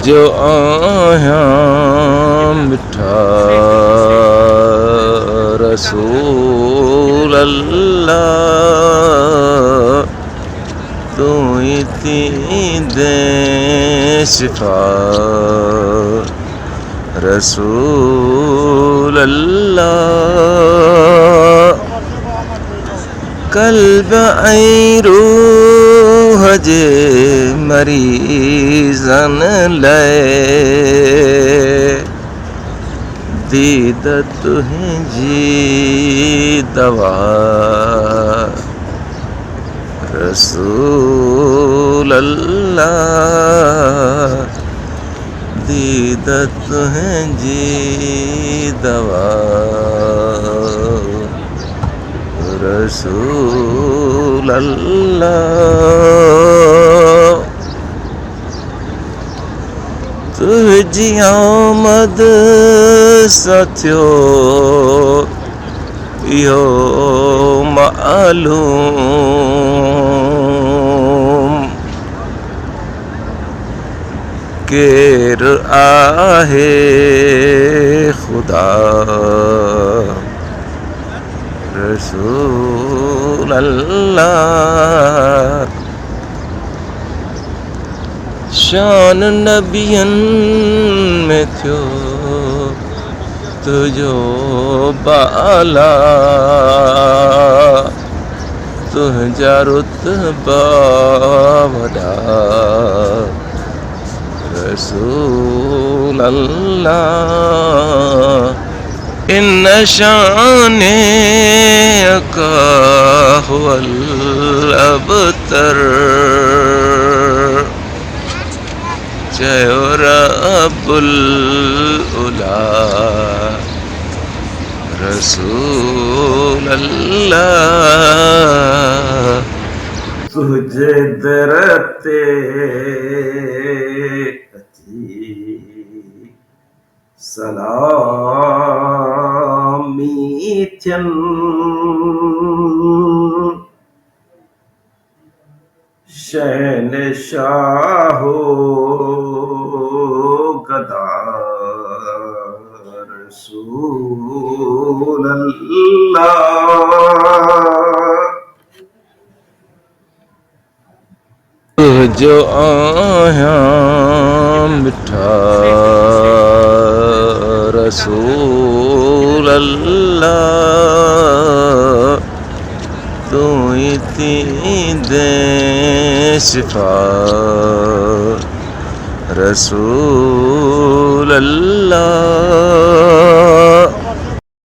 जो आया मिठा रसूल अल्लाह, तू ही थी दे शिफा रसूल अल्लाह। कल्ब ऐ रूह जे मरीज़न लय, दीद तुझी दवा रसूल अल्लाह, दीद तुझी दवा रसूल अल्लाह। तुझी आमद सथियो इहो मालूम, केर आहे खुदा रसूल अल्लाह। शान नबियन में थियो तुझो बाला, तुझा रुतबा वॾा रसूल अल्लाह। इन शाने का हुवल अबतर, चयो रब्बुल उला रसूल अल्लाह। तुझे दर ते अची सलामी थियन, शहनशाहो गदा रसूल अल्लाह। जो आया मिठा रसूल अल्लाह, तू ही थी दे शिफा रसूल अल्लाह।